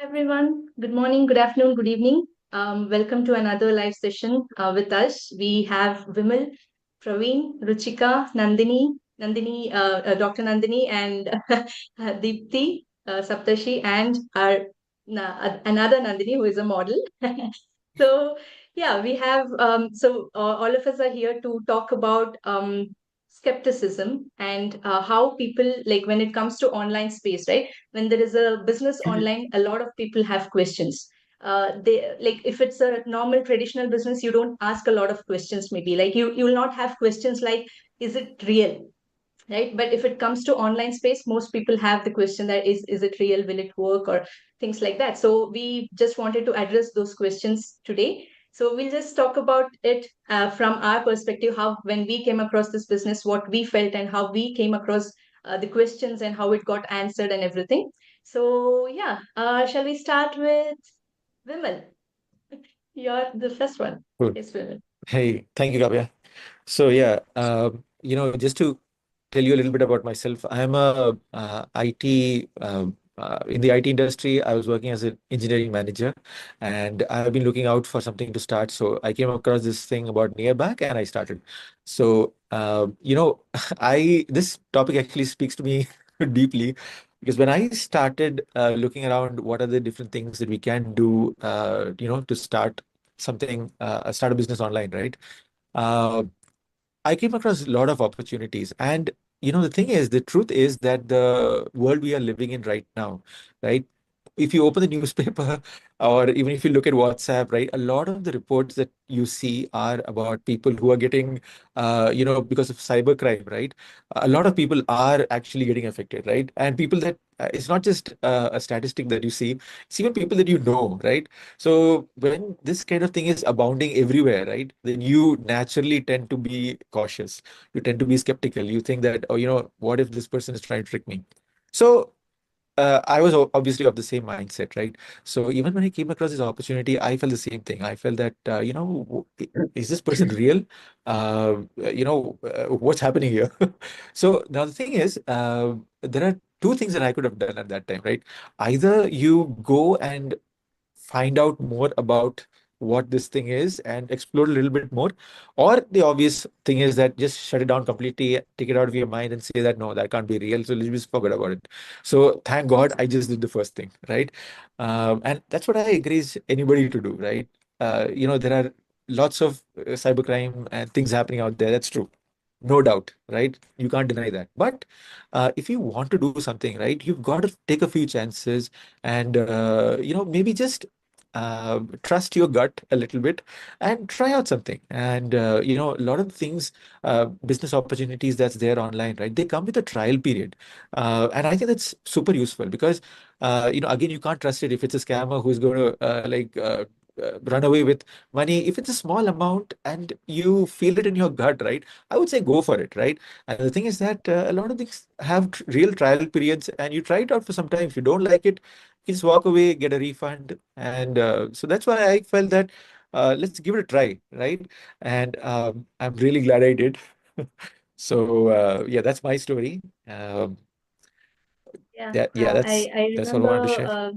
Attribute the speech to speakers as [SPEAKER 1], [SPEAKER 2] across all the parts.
[SPEAKER 1] Everyone. Good morning, good afternoon, good evening. Welcome to another live session with us. We have Vimal, Praveen, Ruchika, Dr. Nandini, and Deepthi, Saptashi, and our another Nandini who is a model. So yeah, we have all of us are here to talk about skepticism and how people, like, when it comes to online space, right? When there is a business online, a lot of people have questions. They, like, if it's a normal traditional business, you don't ask a lot of questions. Maybe like you will not have questions like, is it real, right? But if it comes to online space, most people have the question that is it real, will it work, or things like that. So we just wanted to address those questions today. So we'll just talk about it from our perspective, how when we came across this business, what we felt, and how we came across the questions and how it got answered and everything. So yeah, shall we start with Vimal? You're the first one.
[SPEAKER 2] Cool.
[SPEAKER 1] Yes, Vimal.
[SPEAKER 2] Hey, thank you, Kavya. So yeah, just to tell you a little bit about myself, I'm a IT in the IT industry. I was working as an engineering manager, and I've been looking out for something to start. So I came across this thing about Nearback, and I started. So I this topic actually speaks to me deeply because when I started looking around, what are the different things that we can do, to start a business online, right? Uh, I came across a lot of opportunities. And, the thing is, the truth is that the world we are living in right now, right? If you open the newspaper or even if you look at WhatsApp, right, a lot of the reports that you see are about people who are getting, because of cybercrime, right? A lot of people are actually getting affected, right? And people that it's not just a statistic that you see, it's even people that you know, right? So when this kind of thing is abounding everywhere, right, then you naturally tend to be cautious. You tend to be skeptical. You think that, oh, what if this person is trying to trick me? So I was obviously of the same mindset, right? So even when I came across this opportunity, I felt the same thing. I felt that, is this person real? What's happening here? So now the thing is, there are two things that I could have done at that time, right? Either you go and find out more about what this thing is and explore a little bit more. Or the obvious thing is that just shut it down completely, take it out of your mind and say that no, that can't be real. So let's just forget about it. So thank God I just did the first thing, right? And that's what I encourage anybody to do, right? There are lots of cybercrime and things happening out there. That's true. No doubt, right? You can't deny that. But if you want to do something, right, you've got to take a few chances and, maybe just trust your gut a little bit and try out something. And, a lot of things, business opportunities that's there online, right, they come with a trial period. And I think that's super useful because, again, you can't trust it if it's a scammer who's going to run away with money. If it's a small amount and you feel it in your gut, right, I would say go for it, right? And the thing is that a lot of things have real trial periods and you try it out for some time. If you don't like it, you just walk away, get a refund. And so that's why I felt that let's give it a try, right? And I'm really glad I did. So yeah, that's my story.
[SPEAKER 1] Yeah,
[SPEAKER 2] Yeah,
[SPEAKER 1] I
[SPEAKER 2] that's all I wanted to
[SPEAKER 1] remember
[SPEAKER 2] share.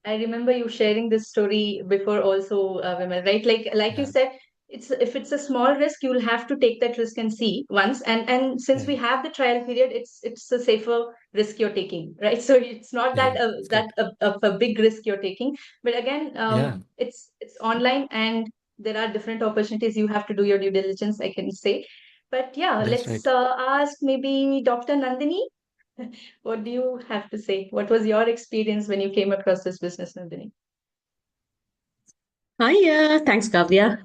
[SPEAKER 1] I remember you sharing this story before also, Vimal, right? Like you
[SPEAKER 2] Yeah,
[SPEAKER 1] said, it's if it's a small risk, you'll have to take that risk and see once. And since
[SPEAKER 2] yeah,
[SPEAKER 1] we have the trial period, it's a safer risk you're taking, right? So it's not
[SPEAKER 2] yeah,
[SPEAKER 1] that
[SPEAKER 2] that's correct.
[SPEAKER 1] a big risk you're taking. But again,
[SPEAKER 2] Yeah,
[SPEAKER 1] it's online, and there are different opportunities. You have to do your due diligence, I can say. But yeah,
[SPEAKER 2] that's
[SPEAKER 1] let's
[SPEAKER 2] right.
[SPEAKER 1] ask maybe Dr. Nandini. What do you have to say? What was your experience when you came across this business, Nandini?
[SPEAKER 3] Hi, thanks, Kavya.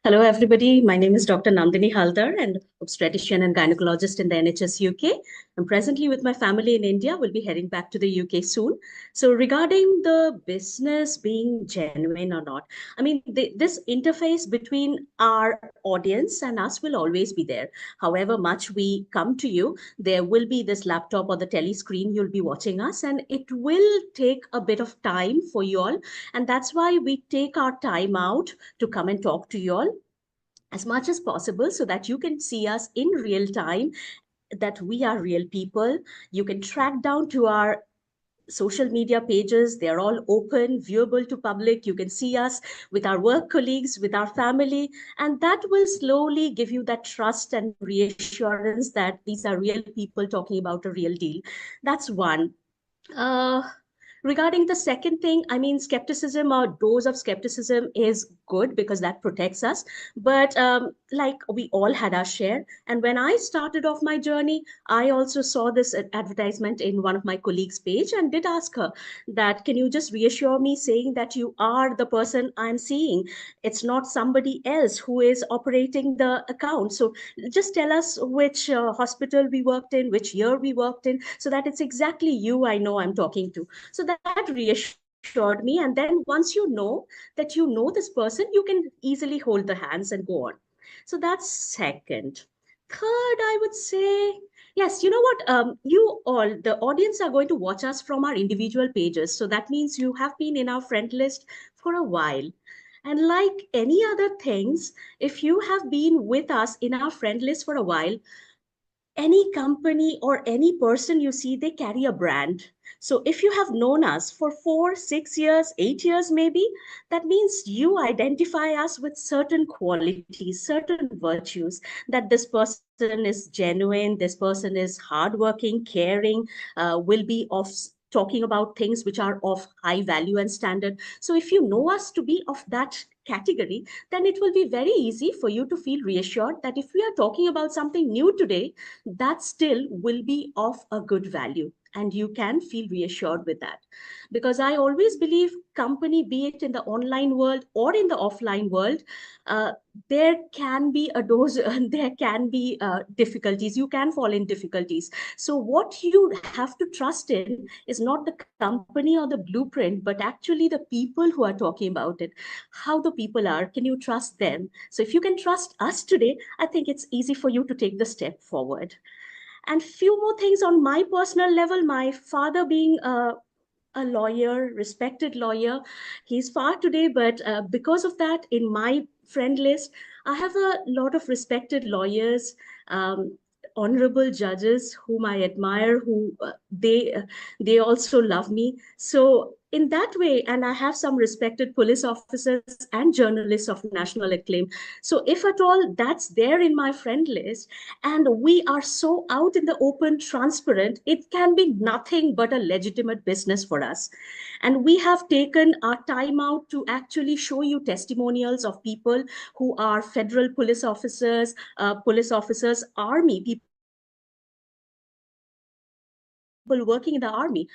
[SPEAKER 3] Hello, everybody. My name is Dr. Nandini Haldar, and obstetrician and gynecologist in the NHS UK. I'm presently with my family in India. We'll be heading back to the UK soon. So, regarding the business being genuine or not, I mean, this interface between our audience and us will always be there. However much we come to you, there will be this laptop or the telly screen you'll be watching us, and it will take a bit of time for you all. And that's why we take our time out to come and talk to you all as much as possible so that you can see us in real time, that we are real people. You can track down to our social media pages. They're all open, viewable to public. You can see us with our work colleagues, with our family, and that will slowly give you that trust and reassurance that these are real people talking about a real deal. That's one. Uh, Regarding the second thing, I mean, skepticism or dose of skepticism is good because that protects us. But like we all had our share. And when I started off my journey, I also saw this advertisement in one of my colleagues' page and did ask her that, can you just reassure me saying that you are the person I'm seeing? It's not somebody else who is operating the account. So just tell us which hospital we worked in, which year we worked in, so that it's exactly you I know I'm talking to. So that reassured me. And then once you know that you know this person, you can easily hold the hands and go on. So that's second. Third, I would say, yes, you know what? You all, the audience are going to watch us from our individual pages. So that means you have been in our friend list for a while. And like any other things, if you have been with us in our friend list for a while, any company or any person you see, they carry a brand. So if you have known us for 4, 6 years, 8 years, maybe, that means you identify us with certain qualities, certain virtues, that this person is genuine, this person is hardworking, caring, will be of talking about things which are of high value and standard. So if you know us to be of that category, then it will be very easy for you to feel reassured that if we are talking about something new today, that still will be of a good value, and you can feel reassured with that. Because I always believe company, be it in the online world or in the offline world, uh, there can be a dose there can be difficulties, you can fall in difficulties. So what you have to trust in is not the company or the blueprint, but actually the people who are talking about it, how the people are, can you trust them? So if you can trust us today, I think it's easy for you to take the step forward. And few more things on my personal level. My father being a lawyer, respected lawyer, he's far today, but because of that, in my friend list, I have a lot of respected lawyers, honorable judges whom I admire, who they also love me. So in that way, and I have some respected police officers and journalists of national acclaim. So if at all that's there in my friend list, and we are so out in the open, transparent, it can be nothing but a legitimate business for us. And we have taken our time out to actually show you testimonials of people who are federal police officers, army people working in the army.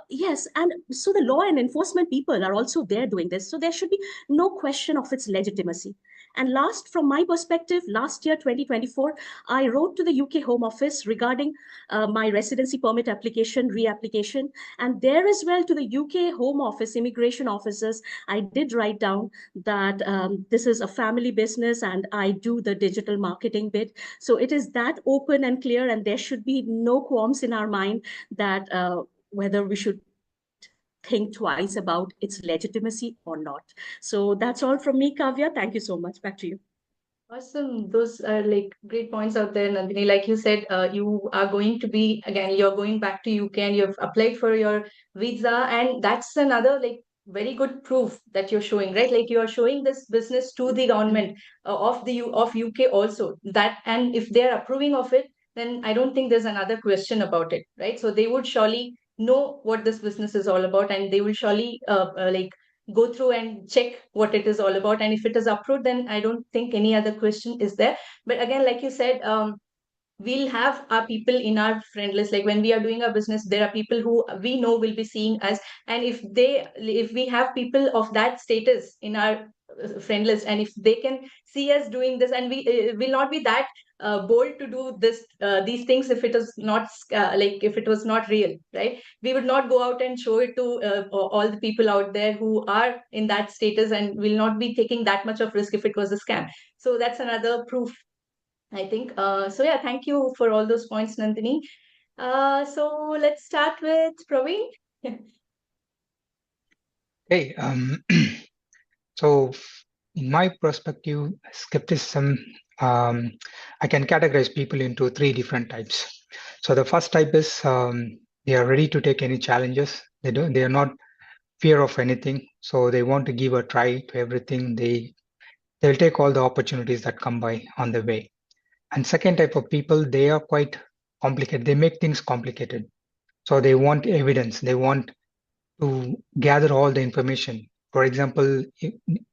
[SPEAKER 3] Yes, and so the law and enforcement people are also there doing this. So there should be no question of its legitimacy. And last, from my perspective, last year, 2024, I wrote to the UK Home Office regarding my residency permit application, reapplication. And there as well to the UK Home Office, immigration officers, I did write down that this is a family business and I do the digital marketing bit. So it is that open and clear, and there should be no qualms in our mind that whether we should think twice about its legitimacy or not. So that's all from me, Kavya. Thank you so much. Back to you.
[SPEAKER 1] Awesome. Those are like great points out there, Nandini. Like you said, you are going to be, again, you're going back to UK and you've applied for your visa. And that's another like very good proof that you're showing, right? Like you are showing this business to the government of UK also. That, and if they're approving of it, then I don't think there's another question about it, right? So they would surely know what this business is all about, and they will surely like go through and check what it is all about. And if it is approved, then I don't think any other question is there. But again, like you said, we'll have our people in our friend list. Like when we are doing our business, there are people who we know will be seeing us. And if we have people of that status in our friend list, and if they can see us doing this, and we will not be that bold to do these things if it is not like if it was not real, right? We would not go out and show it to all the people out there who are in that status, and will not be taking that much of risk if it was a scam. So that's another proof, I think. So yeah, thank you for all those points, Nandini. So let's start with Praveen.
[SPEAKER 4] Hey, so in my perspective, skepticism, I can categorize people into 3 different types. So the first type is They are ready to take any challenges. They are not fear of anything. So they want to give a try to everything. They'll take all the opportunities that come by on the way. And second type of people, they are quite complicated. They make things complicated. So they want evidence. They want to gather all the information. For example,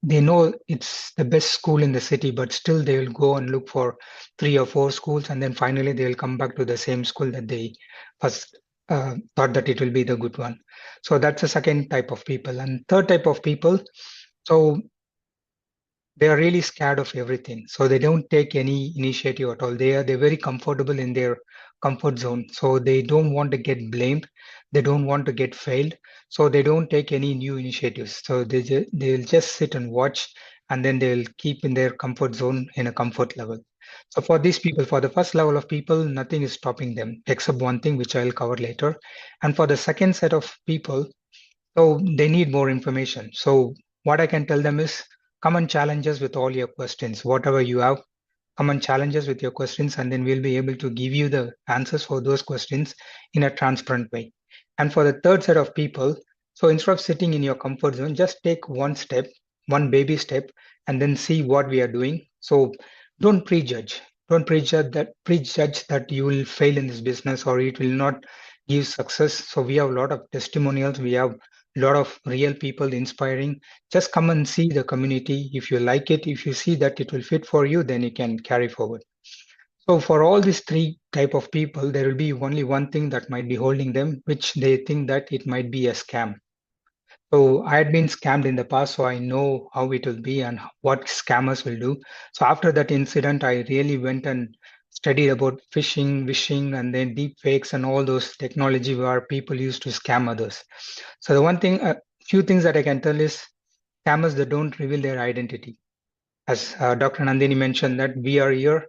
[SPEAKER 4] they know it's the best school in the city, but still they will go and look for 3 or 4 schools, and then finally they will come back to the same school that they first thought that it will be the good one. So that's the second type of people. And third type of people, so they are really scared of everything. So they don't take any initiative at all. They're very comfortable in their comfort zone. So they don't want to get blamed. They don't want to get failed. So they don't take any new initiatives. So they'll just sit and watch, and then they'll keep in their comfort zone in a comfort level. So for these people, for the first level of people, nothing is stopping them except one thing, which I'll cover later. And for the second set of people, so they need more information. So what I can tell them is, come and challenge us with all your questions, whatever you have. Come and challenge us with your questions, and then we'll be able to give you the answers for those questions in a transparent way. And for the third set of people, so instead of sitting in your comfort zone, just take one step, one baby step, and then see what we are doing. So don't prejudge. Don't prejudge that you will fail in this business or it will not give success. So we have a lot of testimonials. We have a lot of real people inspiring. Just come and see the community. If you like it, if you see that it will fit for you, then you can carry forward. So for all these 3 type of people, there will be only one thing that might be holding them, which they think that it might be a scam. So I had been scammed in the past, so I know how it will be and what scammers will do. So after that incident, I really went and studied about phishing, wishing, and then deep fakes and all those technology where people used to scam others. So the one thing, few things that I can tell is scammers that don't reveal their identity. As Dr. Nandini mentioned, that we are here,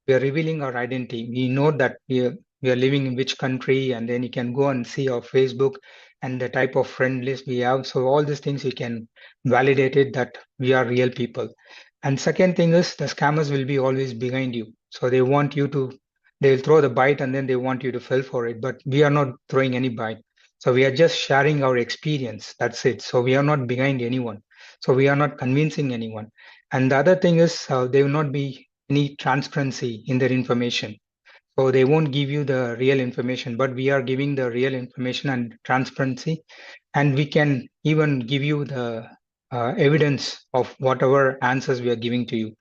[SPEAKER 4] we are revealing our identity. We know that we are living in which country, and then you can go and see our Facebook and the type of friend list we have. So all these things you can validate it that we are real people. And second thing is the scammers will be always behind you. So they want you to, they'll throw the bite and then they want you to fall for it. But we are not throwing any bite. So we are just sharing our experience. That's it. So we are not behind anyone. So we are not convincing anyone. And the other thing is there will not be any transparency in their information. So they won't give you the real information, but we are giving the real information and transparency. And we can even give you the evidence of whatever answers we are giving to you.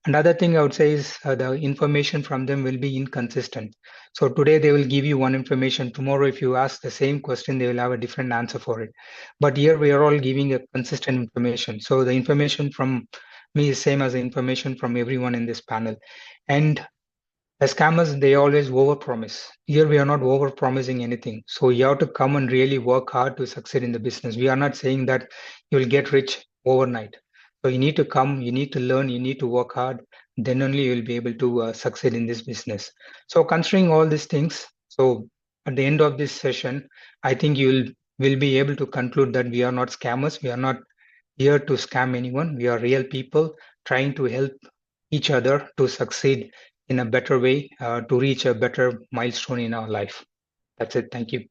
[SPEAKER 4] Another thing I would say is the information from them will be inconsistent. So today they will give you one information. Tomorrow, if you ask the same question, they will have a different answer for it. But here we are all giving a consistent information. So the information from me is same as the information from everyone in this panel. And the scammers, they always overpromise. Here we are not overpromising anything. So you have to come and really work hard to succeed in the business. We are not saying that you will get rich overnight. So you need to come, you need to learn, you need to work hard. Then only you will be able to succeed in this business. So considering all these things, so at the end of this session, I think you will be able to conclude that we are not scammers. We are not here to scam anyone. We are real people trying to help each other to succeed in a better way, to reach a better milestone in our life. That's it. Thank you.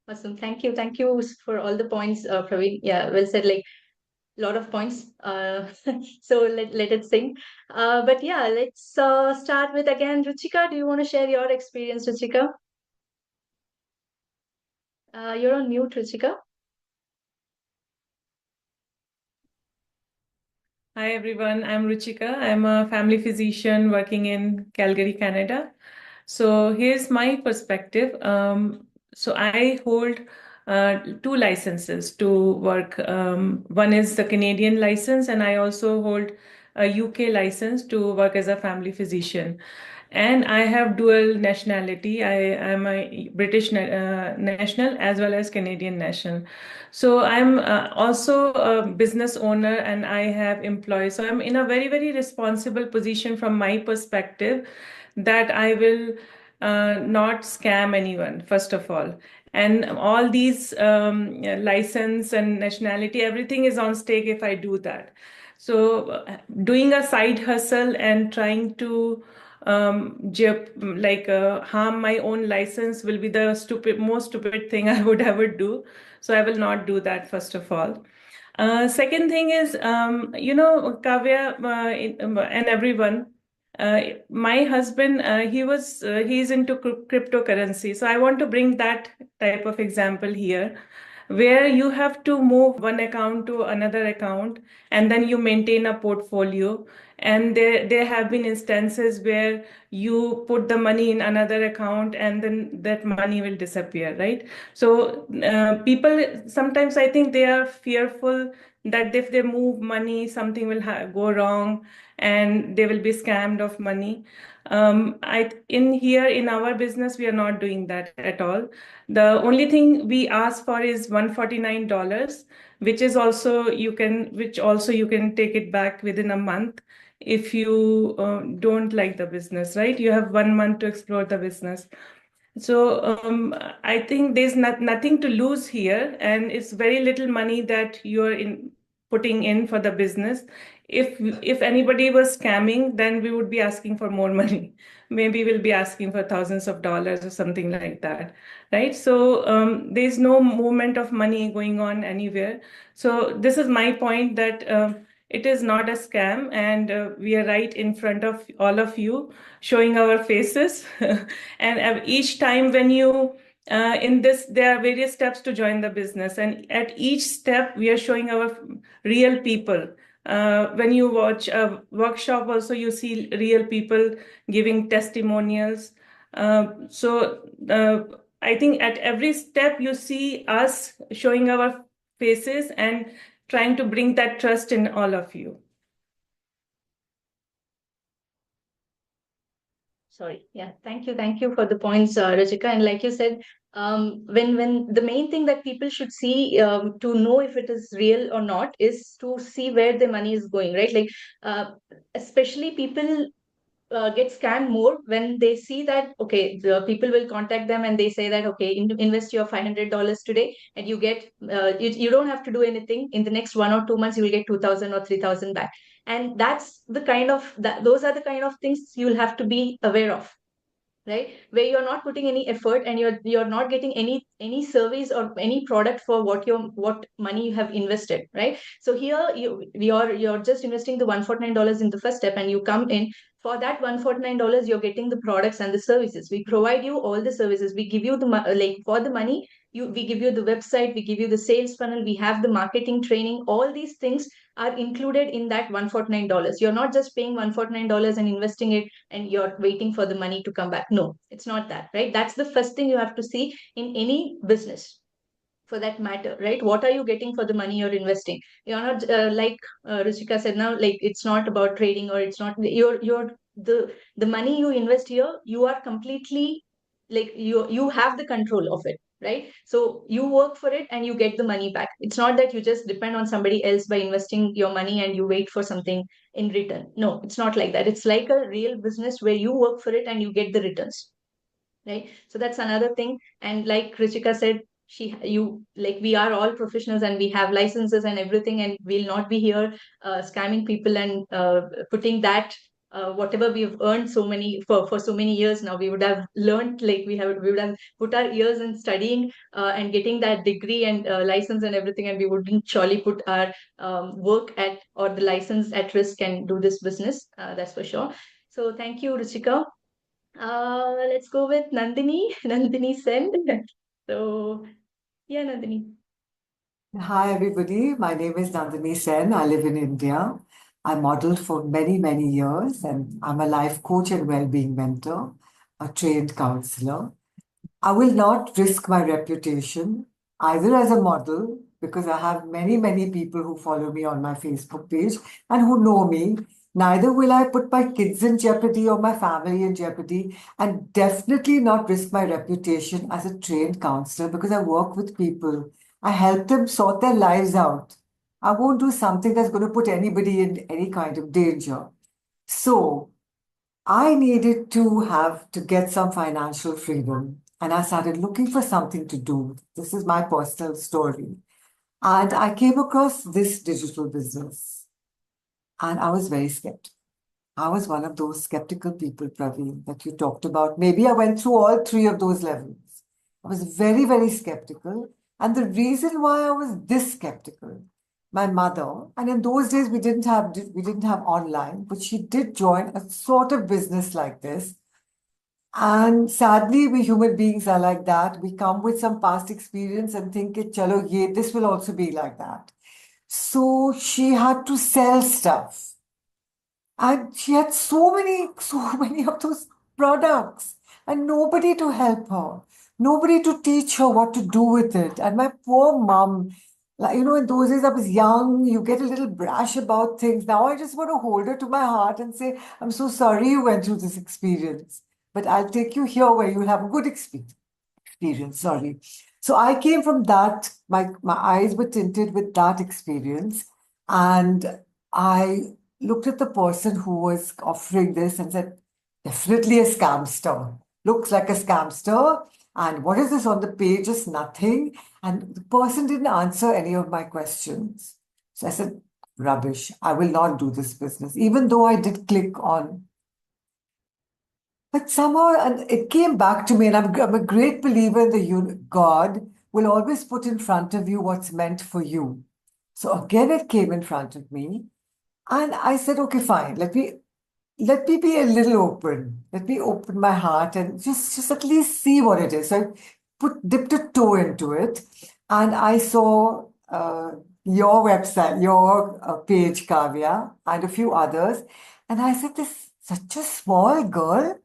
[SPEAKER 1] Awesome. Thank you. Thank you for all the points, Praveen. Yeah, well said. Like a lot of points. So let it sink. But yeah, let's start with again, Ruchika. Do you want to share your experience, Ruchika? You're on mute, Ruchika.
[SPEAKER 5] Hi everyone, I'm Ruchika. I'm a family physician working in Calgary, Canada. So here's my perspective. So I hold 2 licenses to work. One is the Canadian license, and I also hold a UK license to work as a family physician. And I have dual nationality. I am a British national as well as Canadian national. So I'm also a business owner and I have employees. So I'm in a very, very responsible position from my perspective that I will not scam anyone, first of all. And all these license and nationality, everything is on stake if I do that. So doing a side hustle and trying to harm my own license will be the most stupid thing I would ever do. So I will not do that, first of all. Second thing is, Kavya and everyone, my husband, he's into cryptocurrency. So I want to bring that type of example here, where you have to move one account to another account, and then you maintain a portfolio. And there have been instances where you put the money in another account and then that money will disappear, right? So people sometimes, I think they are fearful that if they move money, something will go wrong and they will be scammed of money. In our business, we are not doing that at all. The only thing we ask for is $149, which also you can take it back within a month if you don't like the business, right? You have 1 month to explore the business. So I think there's nothing to lose here, and it's very little money that you're putting in for the business. If anybody was scamming, then we would be asking for more money. Maybe we'll be asking for thousands of dollars or something like that, right? So there's no movement of money going on anywhere. So this is my point, that it is not a scam, and we are right in front of all of you, showing our faces. And each time when you in this, there are various steps to join the business, and at each step we are showing our real people. When you watch a workshop also, you see real people giving testimonials. I think at every step you see us showing our faces and trying to bring that trust in all of you.
[SPEAKER 1] Sorry. Yeah. Thank you for the points, Rachika. And like you said, when the main thing that people should see to know if it is real or not is to see where the money is going, right? Like, especially people get scammed more when they see that, okay, the people will contact them and they say that, okay, invest your $500 today and you get, you don't have to do anything. In the next 1 or 2 months, you will get 2,000 or 3,000 back. And that's the kind of, those are the kind of things you'll have to be aware of, right? Where you're not putting any effort and you're not getting any service or any product for what money you have invested, right? So here you're just investing the $149 in the first step, and you come in for that $149, you're getting the products and the services. We provide you all the services. We give you the like for the money, we give you the website, we give you the sales funnel, we have the marketing training. All these things are included in that $149. You're not just paying $149 and investing it and you're waiting for the money to come back. No, it's not that, right? That's the first thing you have to see in any business, for that matter, right? What are you getting for the money you're investing? You're not like Ruchika said now, like it's not about trading, or it's not you're the money you invest here, you are completely like you have the control of it, right? So you work for it and you get the money back. It's not that you just depend on somebody else by investing your money and you wait for something in return. No, it's not like that. It's like a real business where you work for it and you get the returns, right? So that's another thing. And like Ruchika said, we are all professionals and we have licenses and everything, and we'll not be here scamming people and putting that whatever we've earned for so many years now. We would have learned, like we would have put our years in studying and getting that degree and license and everything, and we wouldn't surely put our work at or the license at risk and do this business. That's for sure. So thank you, Ruchika. Let's go with Nandini. Nandini Sen. So, yeah, Nandini.
[SPEAKER 6] Hi, everybody. My name is Nandini Sen. I live in India. I modeled for many, many years, and I'm a life coach and well-being mentor, a trained counselor. I will not risk my reputation either as a model, because I have many, many people who follow me on my Facebook page and who know me. Neither will I put my kids in jeopardy or my family in jeopardy, and definitely not risk my reputation as a trained counselor, because I work with people. I help them sort their lives out. I won't do something that's going to put anybody in any kind of danger. So I needed to get some financial freedom, and I started looking for something to do. This is my personal story. And I came across this digital business, and I was very skeptical. I was one of those skeptical people, Praveen, that you talked about. Maybe I went through all three of those levels. I was very, very skeptical. And the reason why I was this skeptical, my mother, and in those days we didn't have online, but she did join a sort of business like this. And sadly, we human beings are like that. We come with some past experience and think, chalo, this will also be like that. So she had to sell stuff. And she had so many of those products, and nobody to help her, nobody to teach her what to do with it. And my poor mom, like, in those days I was young, you get a little brash about things. Now I just want to hold her to my heart and say, I'm so sorry you went through this experience, but I'll take you here where you'll have a good experience. Sorry. So I came from that, my eyes were tinted with that experience. And I looked at the person who was offering this and said, definitely a scamster. Looks like a scamster. And what is this on the page? Is nothing. And the person didn't answer any of my questions. So I said, rubbish. I will not do this business, even though I did click on. But somehow, and it came back to me, and I'm a great believer in the God will always put in front of you what's meant for you. So again, it came in front of me, and I said, okay, fine, let me be a little open. Let me open my heart and just at least see what it is. So I dipped a toe into it, and I saw your website, your page, Kavya, and a few others, and I said, this such a small girl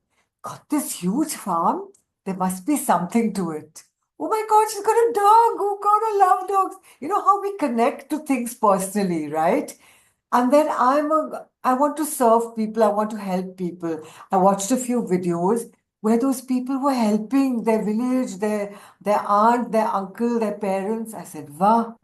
[SPEAKER 6] got this huge farm. There must be something to it. Oh my God, she's got a dog. Oh God, I love dogs. You know how we connect to things personally, right? And then I want to serve people. I want to help people. I watched a few videos where those people were helping their village, their aunt, their uncle, their parents. I said, wow,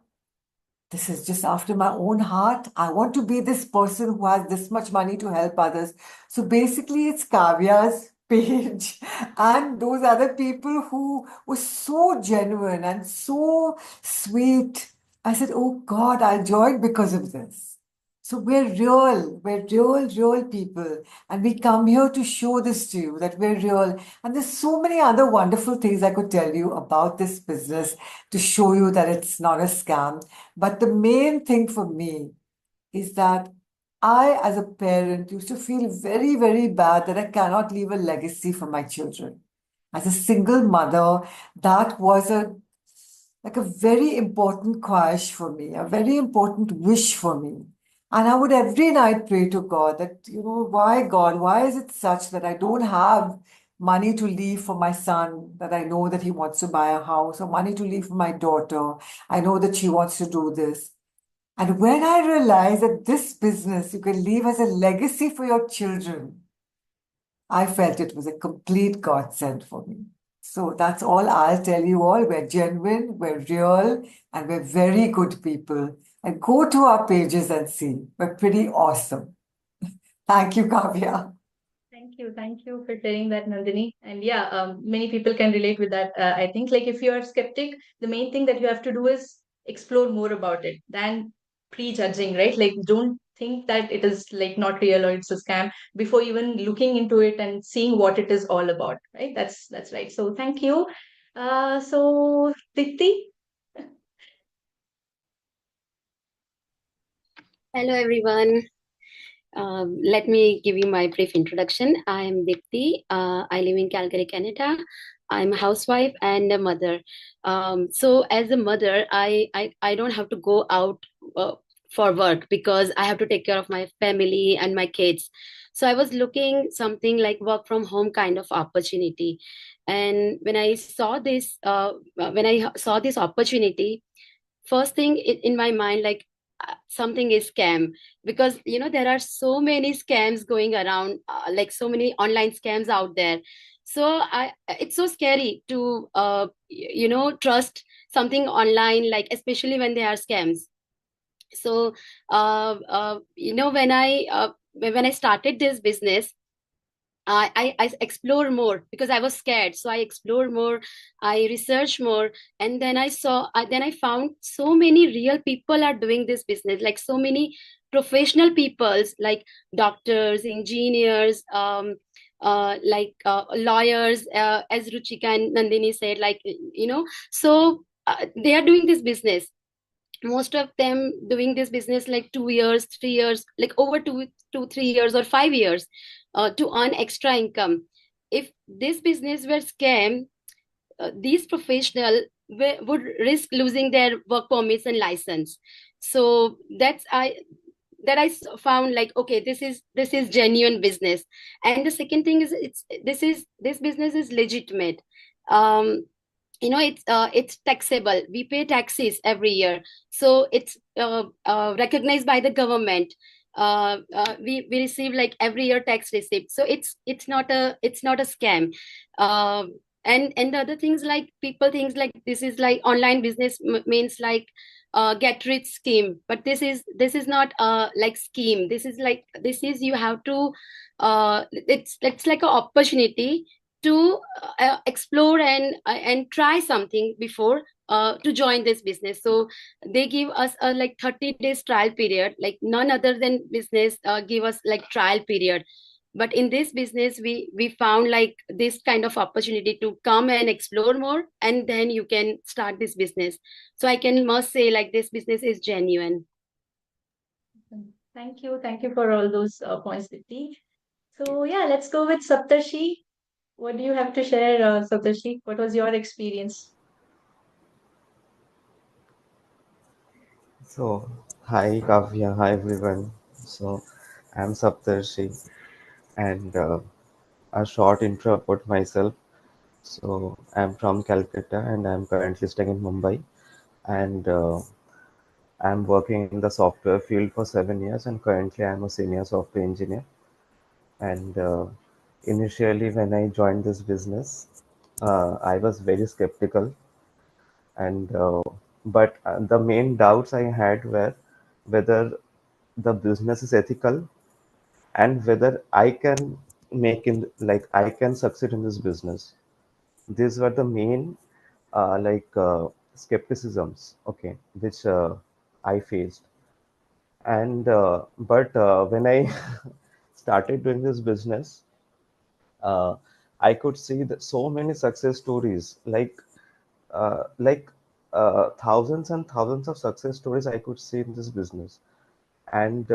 [SPEAKER 6] this is just after my own heart. I want to be this person who has this much money to help others. So basically, it's Kavya's page and those other people who were so genuine and so sweet. I said, oh God, I'll join because of this. So we're real people. And we come here to show this to you that we're real. And there's so many other wonderful things I could tell you about this business to show you that it's not a scam. But the main thing for me is that I, as a parent, used to feel very, very bad that I cannot leave a legacy for my children. As a single mother, that was a very important khwahish for me, a very important wish for me. And I would every night pray to God that, why God, why is it such that I don't have money to leave for my son, that I know that he wants to buy a house, or money to leave for my daughter. I know that she wants to do this. And when I realized that this business you can leave as a legacy for your children, I felt it was a complete godsend for me. So that's all I'll tell you all. We're genuine, we're real, and we're very good people. And go to our pages and see. We're pretty awesome. Thank you, Kavya.
[SPEAKER 1] Thank you for sharing that, Nandini. And yeah, many people can relate with that. I think like if you are skeptic, the main thing that you have to do is explore more about it than prejudging, right? Like don't think that it is like not real or it's a scam before even looking into it and seeing what it is all about, right? That's right. So thank you. So Dipti.
[SPEAKER 7] Hello, everyone. Let me give you my brief introduction. I am Dipti. I live in Calgary, Canada. I'm a housewife and a mother. So as a mother, I don't have to go out for work because I have to take care of my family and my kids. So I was looking something like work from home kind of opportunity. And when I saw this opportunity, first thing in my mind, like something is scam, because there are so many scams going around, like so many online scams out there. So it's so scary to trust something online, like especially when they are scams. So when I started this business, I explore more because I was scared. So I explored more, I researched more, and then then I found so many real people are doing this business, like so many professional peoples, like doctors, engineers, lawyers, as Ruchika and Nandini said, so they are doing this business. Most of them doing this business like 2 years, 3 years, like over 3 years or 5 years, to earn extra income. If this business were scam, these professional would risk losing their work permits and license. So found like, okay, this is genuine business. And the second thing is, this business is legitimate. um it's taxable. We pay taxes every year, so it's recognized by the government. We receive like every year tax receipt, so it's not a scam. And the other things, like people thinks like this is like online business means like get rich scheme, but this is not like scheme. This is you have to it's like an opportunity to explore and try something before to join this business. So they give us a like 30 days trial period, like none other than business give us like trial period. But in this business, we found like this kind of opportunity to come and explore more, and then you can start this business. So I can must say like this business is genuine.
[SPEAKER 1] Thank you. Thank you for all those points, Dipti. So yeah, let's go with Saptarshi. What do you have to share, Saptarshi? What was your experience?
[SPEAKER 8] So, hi Kavya, hi everyone. So, I'm Saptarshi, and a short intro about myself. So, I'm from Calcutta, and I'm currently staying in Mumbai, and I'm working in the software field for 7 years, and currently I'm a senior software engineer. And initially, when I joined this business, I was very skeptical, and but the main doubts I had were whether the business is ethical and whether I can I can succeed in this business. These were the main skepticisms, okay, which I faced. And but when I started doing this business, uh, I could see that so many success stories, like thousands and thousands of success stories I could see in this business. And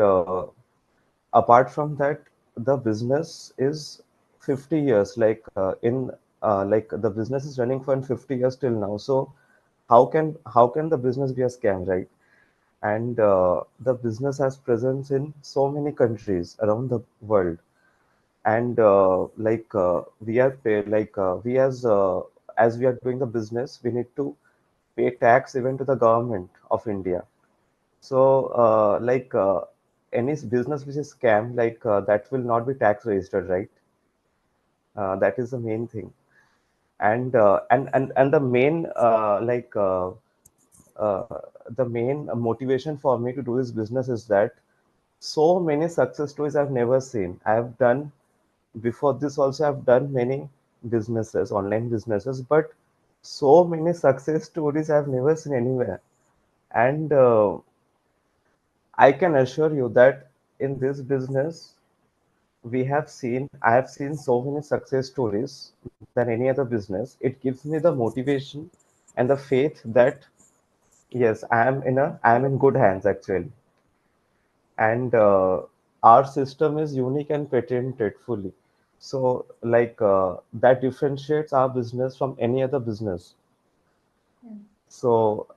[SPEAKER 8] apart from that, the business is 50 years, like the business is running for 50 years till now. So how can the business be a scam, right? And the business has presence in so many countries around the world. And we are paid we as we are doing the business, we need to pay tax even to the government of India. So, any business which is scam, that will not be tax registered, right? That is the main thing. And the main uh, the main motivation for me to do this business is that so many success stories I've never seen. I've done before this also. I've done many businesses, online businesses, but so many success stories I've never seen anywhere. And I can assure you that in this business, I have seen so many success stories than any other business. It gives me the motivation and the faith that yes, I am in good hands actually. And our system is unique and patented fully. So that differentiates our business from any other business.
[SPEAKER 1] Yeah.
[SPEAKER 8] So,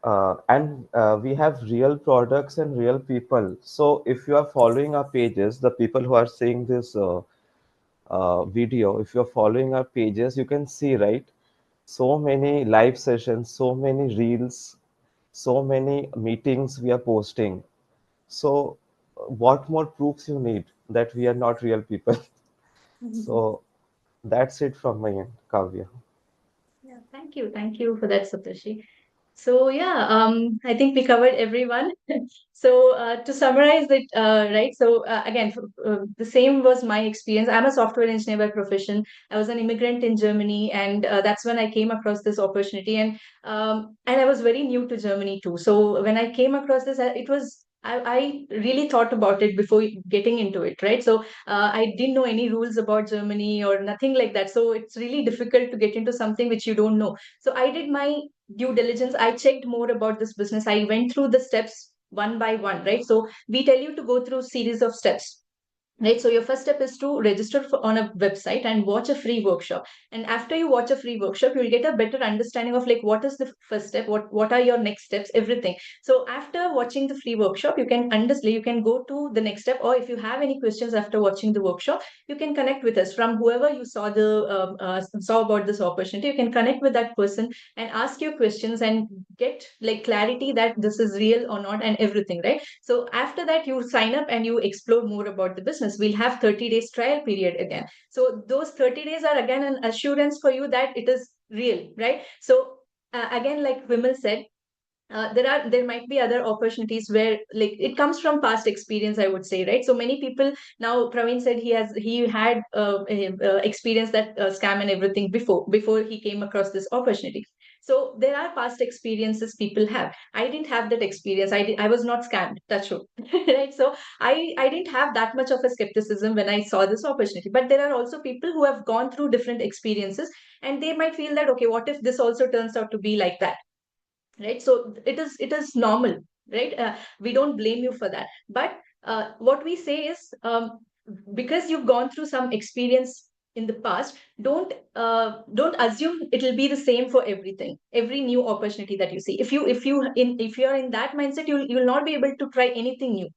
[SPEAKER 8] and we have real products and real people. So, if you are following our pages, the people who are seeing this video, if you're following our pages, you can see, right? So many live sessions, so many reels, so many meetings we are posting. So, what more proofs you need that we are not real people? So, that's it from my end, Kavya.
[SPEAKER 1] Yeah, thank you. Thank you for that, Saptarshi. So yeah, I think we covered everyone. So to summarize it, right? So again, the same was my experience. I'm a software engineer by profession. I was an immigrant in Germany, and that's when I came across this opportunity. And I was very new to Germany too. So when I came across this, it was I really thought about it before getting into it, right? So I didn't know any rules about Germany or nothing like that. So it's really difficult to get into something which you don't know. So I did my due diligence. I checked more about this business. I went through the steps one by one, right? So we tell you to go through series of steps, right? So your first step is to register on a website and watch a free workshop. And after you watch a free workshop, you'll get a better understanding of like what is the first step, what are your next steps, everything. So after watching the free workshop, you can understand, you can go to the next step, or if you have any questions after watching the workshop, you can connect with us from whoever you saw saw about this opportunity. You can connect with that person and ask your questions and get like clarity that this is real or not and everything, right? So after that, you sign up and you explore more about the business. We'll have 30 days trial period again. So those 30 days are again an assurance for you that it is real, right? So again, like Vimal said, there might be other opportunities where like it comes from past experience, I would say, right? So many people, now Praveen said he had experience that scam and everything before he came across this opportunity. So there are past experiences people have. I didn't have that experience. I was not scammed, that's true. Right? So I didn't have that much of a skepticism when I saw this opportunity. But there are also people who have gone through different experiences, and they might feel that, okay, what if this also turns out to be like that, right? So it is normal, right? We don't blame you for that, but what we say is, because you've gone through some experience in the past, don't assume it will be the same for everything, every new opportunity that you see. If you're in that mindset, you'll not be able to try anything new,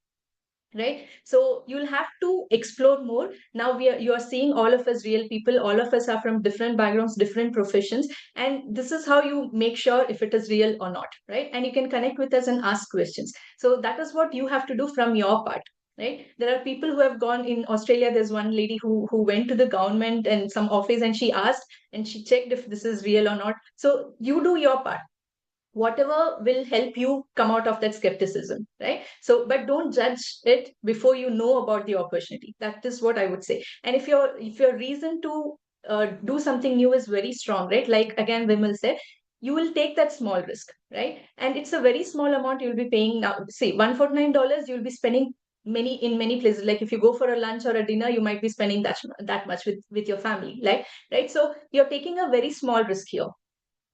[SPEAKER 1] right? So you'll have to explore more. Now you are seeing all of us real people, all of us are from different backgrounds, different professions, and this is how you make sure if it is real or not, right? And you can connect with us and ask questions. So that is what you have to do from your part, right? There are people who have gone in Australia. There's one lady who went to the government and some office, and she asked and she checked if this is real or not. So you do your part, whatever will help you come out of that skepticism, right? So but don't judge it before you know about the opportunity. That is what I would say. And if your reason to do something new is very strong, right? Like again Vimal said, you will take that small risk, right? And it's a very small amount you'll be paying. Now say $149, you'll be spending many places. Like if you go for a lunch or a dinner, you might be spending that much with your family, right? So you're taking a very small risk here,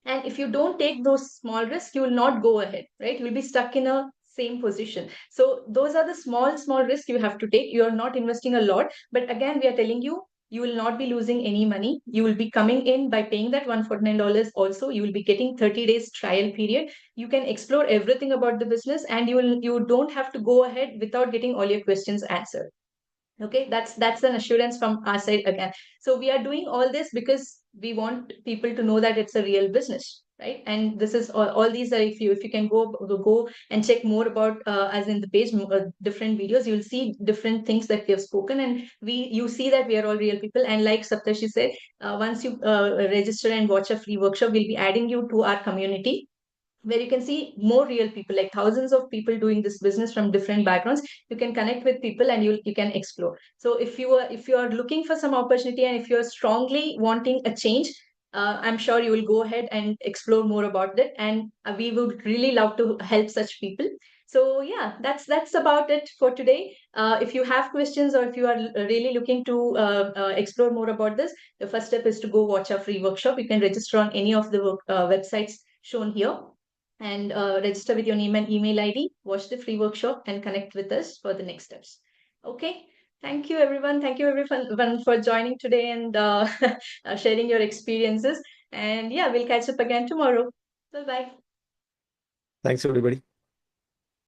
[SPEAKER 1] and if you don't take those small risks, you will not go ahead, right? You'll be stuck in a same position. So those are the small risks you have to take. You are not investing a lot, but again, we are telling you, you will not be losing any money. You will be coming in by paying that $149 also. You will be getting 30 days trial period. You can explore everything about the business, and you don't have to go ahead without getting all your questions answered. Okay, that's an assurance from our side again. So we are doing all this because we want people to know that it's a real business, right? And this is all these are, if you can go and check more about as in the page, different videos, you'll see different things that we have spoken, and you see that we are all real people. And like Saptarshi said, once you register and watch a free workshop, we'll be adding you to our community, where you can see more real people, like thousands of people doing this business from different backgrounds. You can connect with people and you can explore. So if you are looking for some opportunity, and if you're strongly wanting a change, I'm sure you will go ahead and explore more about it, and we would really love to help such people. So yeah, that's about it for today. If you have questions, or if you are really looking to explore more about this, the first step is to go watch our free workshop. You can register on any of the websites shown here, and register with your name and email ID, watch the free workshop, and connect with us for the next steps. Okay. Thank you, everyone. Thank you, everyone, for joining today and sharing your experiences. And yeah, we'll catch up again tomorrow. Bye-bye.
[SPEAKER 2] Thanks, everybody.